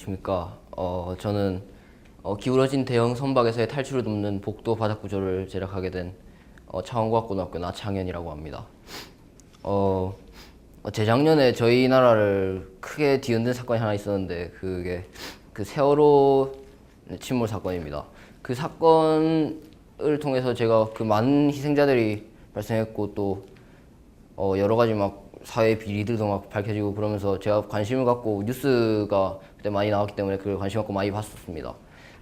안녕하십니까. 저는 기울어진 대형 선박에서의 탈출을 돕는 복도 바닥 구조를 제작하게 된 창원과학고등학교 나창현이라고 합니다. 재작년에 저희 나라를 크게 뒤흔든 사건이 하나 있었는데 그게 그 세월호 침몰 사건입니다. 그 사건을 통해서 제가 그 많은 희생자들이 발생했고 또 여러 가지 막 사회 비리들도 막 밝혀지고 그러면서 제가 관심을 갖고 뉴스가 그때 많이 나왔기 때문에 그걸 관심 갖고 많이 봤었습니다.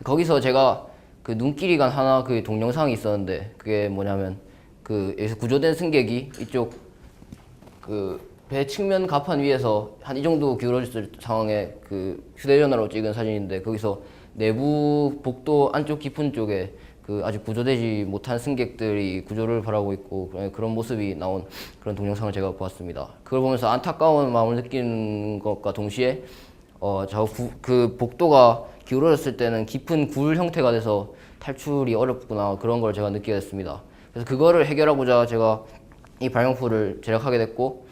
거기서 제가 그 눈길이 간 하나 그 동영상이 있었는데 그게 뭐냐면 그 여기서 구조된 승객이 이쪽 그 배 측면 갑판 위에서 한 이 정도 기울어졌을 상황에 그 휴대전화로 찍은 사진인데 거기서 내부 복도 안쪽 깊은 쪽에 그 아직 구조되지 못한 승객들이 구조를 바라고 있고 그런 모습이 나온 그런 동영상을 제가 보았습니다. 그걸 보면서 안타까운 마음을 느끼는 것과 동시에 그 복도가 기울어졌을 때는 깊은 굴 형태가 돼서 탈출이 어렵구나 그런 걸 제가 느끼게 됐습니다. 그래서 그거를 해결하고자 제가 이 발명품을 제작하게 됐고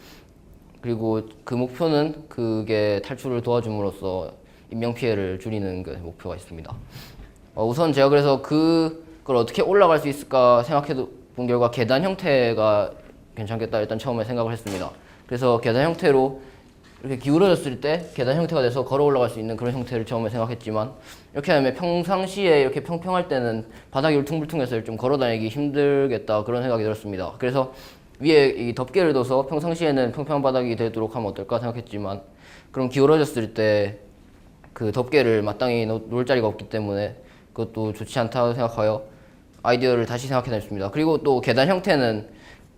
그리고 그 목표는 그게 탈출을 도와줌으로써 인명피해를 줄이는 그 목표가 있습니다. 우선 제가 그래서 그걸 어떻게 올라갈 수 있을까 생각해 본 결과 계단 형태가 괜찮겠다 일단 처음에 생각을 했습니다. 그래서 계단 형태로 이렇게 기울어졌을 때 계단 형태가 돼서 걸어 올라갈 수 있는 그런 형태를 처음에 생각했지만 이렇게 하면 평상시에 이렇게 평평할 때는 바닥이 울퉁불퉁해서 좀 걸어 다니기 힘들겠다 그런 생각이 들었습니다. 그래서 위에 이 덮개를 둬서 평상시에는 평평한 바닥이 되도록 하면 어떨까 생각했지만 그럼 기울어졌을 때 그 덮개를 마땅히 놓을 자리가 없기 때문에 그것도 좋지 않다고 생각하여 아이디어를 다시 생각해냈습니다. 그리고 또 계단 형태는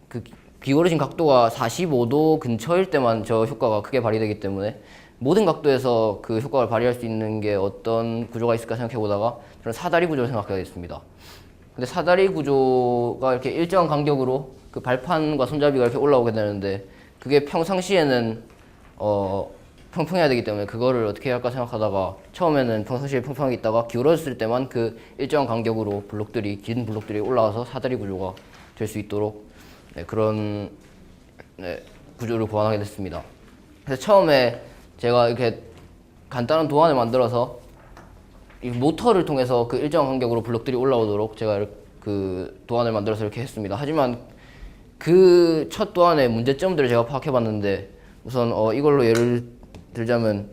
그 기울어진 각도가 45도 근처일 때만 저 효과가 크게 발휘되기 때문에 모든 각도에서 그 효과를 발휘할 수 있는 게 어떤 구조가 있을까 생각해보다가 저는 사다리 구조를 생각하게 됐습니다. 근데 사다리 구조가 이렇게 일정한 간격으로 그 발판과 손잡이가 이렇게 올라오게 되는데 그게 평상시에는 평평해야 되기 때문에 그거를 어떻게 할까 생각하다가 처음에는 평상시에 평평하게 있다가 기울어졌을 때만 그 일정한 간격으로 긴 블록들이 올라와서 사다리 구조가 될 수 있도록 그런 구조를 고안하게 됐습니다. 그래서 처음에 제가 이렇게 간단한 도안을 만들어서 이 모터를 통해서 그 일정 간격으로 블록들이 올라오도록 제가 그 도안을 만들어서 이렇게 했습니다. 하지만 그 첫 도안의 문제점들을 제가 파악해봤는데 우선 이걸로 예를 들자면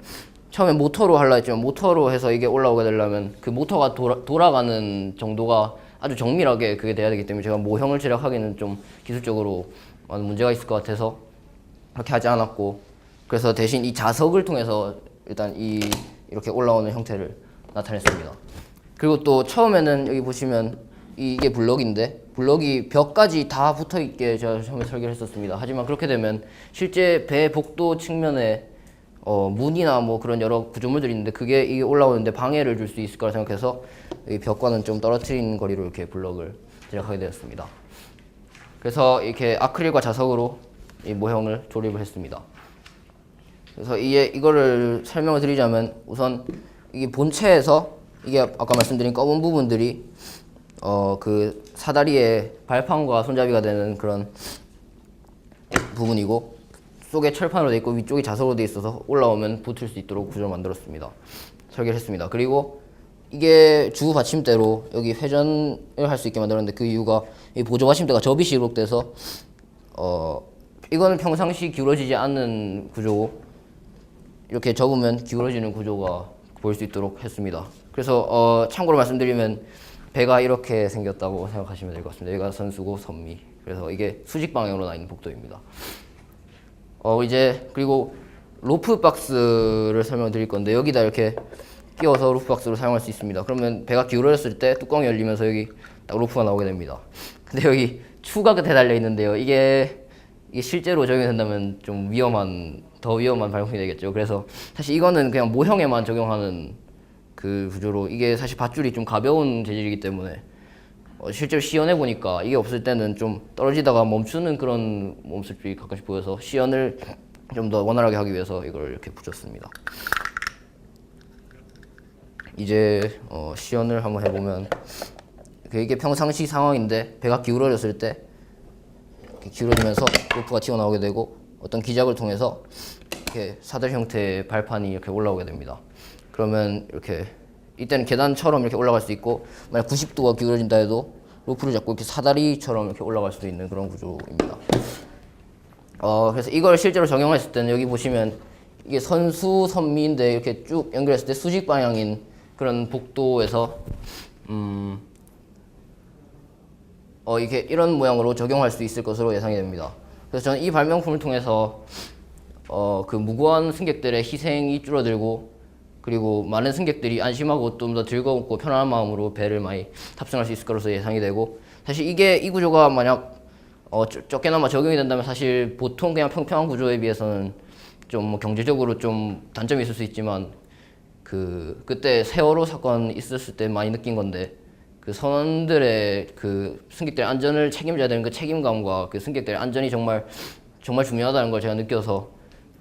처음에 모터로 하려 했지만 모터로 해서 이게 올라오게 되려면 그 모터가 돌아가는 정도가 아주 정밀하게 그게 돼야 되기 때문에 제가 모형을 제작하기는 좀 기술적으로 많은 문제가 있을 것 같아서 그렇게 하지 않았고 그래서 대신 이 자석을 통해서 일단 이렇게 올라오는 형태를 나타냈습니다. 그리고 또 처음에는 여기 보시면 이게 블럭인데 블럭이 벽까지 다 붙어있게 제가 처음에 설계를 했었습니다. 하지만 그렇게 되면 실제 배 복도 측면에 문이나 뭐 그런 여러 구조물들이 있는데 그게 이게 올라오는데 방해를 줄 수 있을 거라 생각해서 이 벽과는 좀 떨어뜨린 거리로 이렇게 블럭을 제작하게 되었습니다. 그래서 이렇게 아크릴과 자석으로 이 모형을 조립을 했습니다. 그래서 이거를 설명을 드리자면 우선 이게 본체에서 이게 아까 말씀드린 검은 부분들이 그 사다리의 발판과 손잡이가 되는 그런 부분이고 속에 철판으로 되어 있고 위쪽이 자석으로 되어 있어서 올라오면 붙을 수 있도록 구조를 만들었습니다. 설계를 했습니다. 그리고 이게 주 받침대로 여기 회전을 할 수 있게 만들었는데 그 이유가 이 보조 받침대가 접이식으로 돼서 이거는 평상시 기울어지지 않는 구조고 이렇게 접으면 기울어지는 구조가 보일 수 있도록 했습니다. 그래서 참고로 말씀드리면 배가 이렇게 생겼다고 생각하시면 될 것 같습니다. 여기가 선수고 선미. 그래서 이게 수직 방향으로 나 있는 복도입니다. 이제 그리고 로프 박스를 설명드릴 건데 여기다 이렇게 끼워서 로프 박스로 사용할 수 있습니다. 그러면 배가 기울어졌을 때 뚜껑이 열리면서 여기 딱 로프가 나오게 됩니다. 근데 여기 추가 끝에 달려 있는데요. 이게 실제로 적용된다면 좀 더 위험한 발명품이 되겠죠. 그래서 사실 이거는 그냥 모형에만 적용하는 그 구조로 이게 사실 밧줄이 좀 가벼운 재질이기 때문에 실제로 시연해 보니까 이게 없을 때는 좀 떨어지다가 멈추는 그런 모습이 가끔씩 보여서 시연을 좀 더 원활하게 하기 위해서 이걸 이렇게 붙였습니다. 이제 시연을 한번 해보면 이게 평상시 상황인데 배가 기울어졌을 때 이렇게 기울어지면서 로프가 튀어나오게 되고 어떤 기작을 통해서 이렇게 사다리 형태의 발판이 이렇게 올라오게 됩니다. 그러면 이렇게 이때는 계단처럼 이렇게 올라갈 수 있고, 만약 90도가 기울어진다 해도 로프를 잡고 이렇게 사다리처럼 이렇게 올라갈 수도 있는 그런 구조입니다. 그래서 이걸 실제로 적용했을 때는 여기 보시면 이게 선수 선미인데 이렇게 쭉 연결했을 때 수직 방향인 그런 복도에서 이게 이런 모양으로 적용할 수 있을 것으로 예상이 됩니다. 그래서 저는 이 발명품을 통해서 그 무고한 승객들의 희생이 줄어들고, 그리고 많은 승객들이 안심하고 좀 더 즐겁고 편안한 마음으로 배를 많이 탑승할 수 있을 것으로 예상이 되고, 사실 이 구조가 만약 적게나마 적용이 된다면 사실 보통 그냥 평평한 구조에 비해서는 좀 뭐 경제적으로 좀 단점이 있을 수 있지만, 그때 세월호 사건 있었을 때 많이 느낀 건데, 그 선원들의 그 승객들의 안전을 책임져야 되는 그 책임감과 그 승객들의 안전이 정말 중요하다는 걸 제가 느껴서,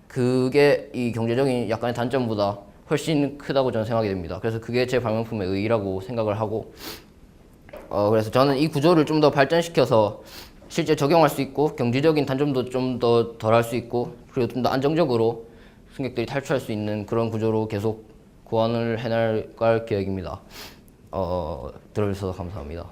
그게 이 경제적인 약간의 단점보다 훨씬 크다고 저는 생각이 됩니다. 그래서 그게 제 발명품의 의의라고 생각을 하고, 그래서 저는 이 구조를 좀 더 발전시켜서 실제 적용할 수 있고, 경제적인 단점도 좀 더 덜 할 수 있고, 그리고 좀 더 안정적으로 승객들이 탈출할 수 있는 그런 구조로 계속 고안을 해나갈 계획입니다. 들어주셔서 감사합니다.